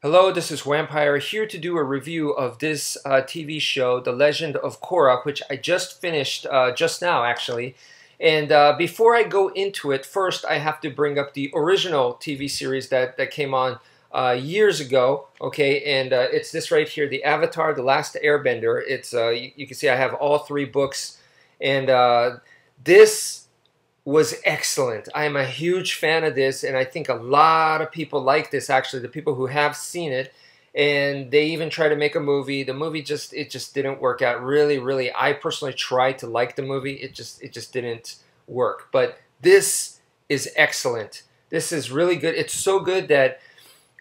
Hello, this is wmpyr here to do a review of this TV show, The Legend of Korra, which I just finished just now, actually. And before I go into it, first I have to bring up the original TV series that came on years ago. Okay, and it's this right here, The Avatar: The Last Airbender. It's you can see I have all three books, and this was excellent. I am a huge fan of this, and I think a lot of people like this, actually, the people who have seen it, and they even try to make a movie. The movie just didn't work out. Really, I personally tried to like the movie. It just didn't work. But this is excellent. This is really good. It's so good that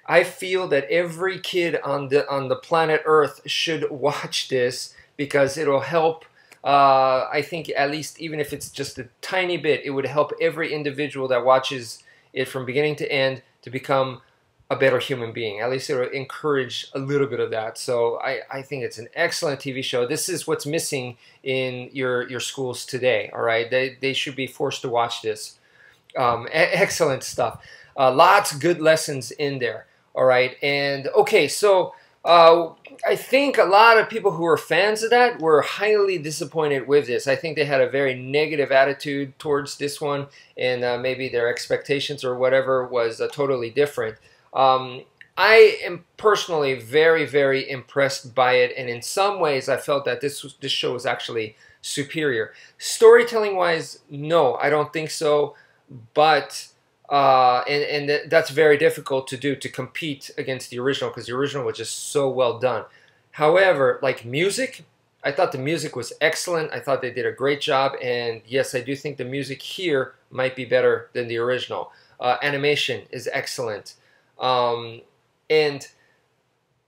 I feel that every kid on the planet Earth should watch this because it'll help. I think at least even if it's just a tiny bit, it would help every individual that watches it from beginning to end to become a better human being. At least it will encourage a little bit of that. So I think it's an excellent TV show. This is what's missing in your schools today. All right, they should be forced to watch this. Excellent stuff. Lots of good lessons in there. All right, and okay, so I think a lot of people who are fans of that were highly disappointed with this. I think they had a very negative attitude towards this one, and maybe their expectations or whatever was totally different. I am personally very impressed by it, and in some ways I felt that this show was actually superior. Storytelling wise, no, I don't think so, but that's very difficult to do, to compete against the original, because the original was just so well done. However, like music, I thought the music was excellent. I thought they did a great job, and yes, I do think the music here might be better than the original. Animation is excellent. And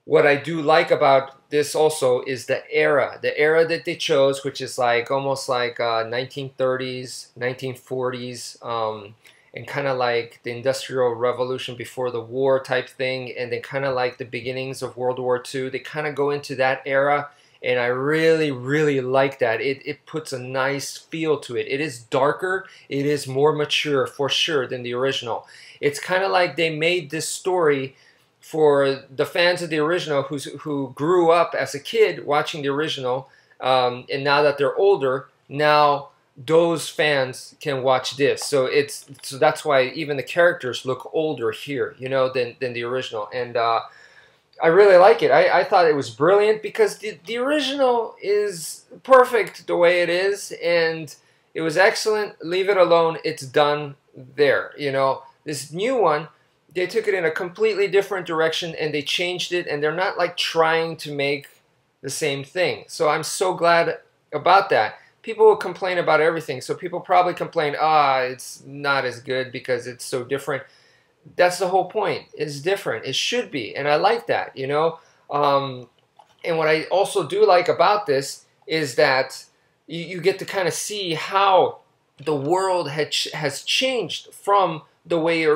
what I do like about this also is the era that they chose, which is like almost like 1930s, 1940s, and kind of like the Industrial Revolution before the war type thing, and then kind of like the beginnings of World War II. They kind of go into that era, and I really like that. It puts a nice feel to it. It is darker, it is more mature for sure than the original. It's kind of like they made this story for the fans of the original who grew up as a kid watching the original, and now that they're older, now those fans can watch this. So that's why even the characters look older here, you know, than the original. And I really like it. I thought it was brilliant because the original is perfect the way it is, and it was excellent. Leave it alone. It's done there. You know, this new one, they took it in a completely different direction and they changed it, and they're not like trying to make the same thing. So I'm so glad about that. People will complain about everything, so people probably complain, it's not as good because it's so different. That's the whole point. It's different. It should be, and I like that, you know. And what I also do like about this is that you get to kind of see how the world has changed from the way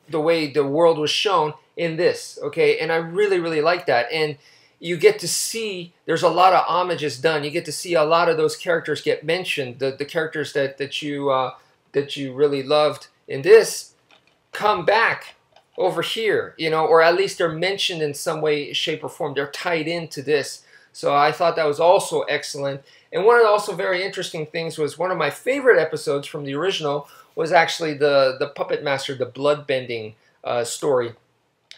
the world was shown in this, okay? And I really like that. And you get to see there's a lot of homages done. You get to see a lot of those characters get mentioned. The characters that you really loved in this come back over here, you know, or at least they're mentioned in some way, shape, or form. They're tied into this. So I thought that was also excellent. And one of the also very interesting things was one of my favorite episodes from the original was actually the Puppet Master, the bloodbending story.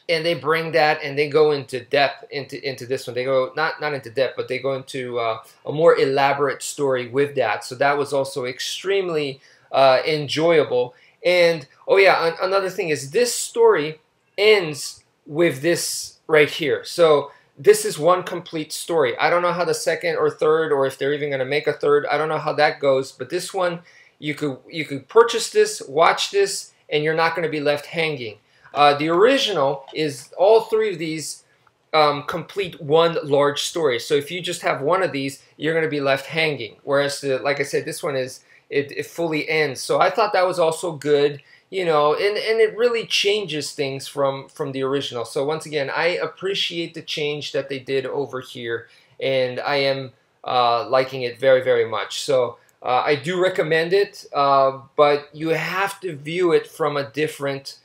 And they bring that and they go into depth into this one. They go not into depth, but they go into a more elaborate story with that. So that was also extremely enjoyable. And oh yeah, another thing is this story ends with this right here. So this is one complete story. I don't know how the second or third, or if they're even going to make a third, I don't know how that goes. But this one, you could purchase this, watch this, and you're not going to be left hanging. The original is all three of these complete one large story. So if you just have one of these, you're going to be left hanging. Whereas, like I said, this one it fully ends. So I thought that was also good, you know, and it really changes things from the original. So once again, I appreciate the change that they did over here, and I am liking it very much. So I do recommend it, but you have to view it from a different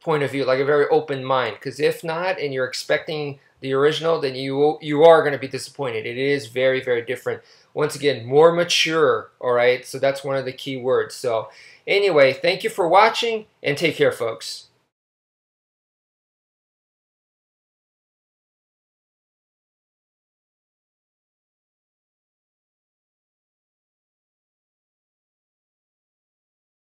point of view, like a very open mind. Because if not, and you're expecting the original, then you are going to be disappointed. It is very, very different. Once again, more mature, all right? So that's one of the key words. So anyway, thank you for watching, and take care, folks.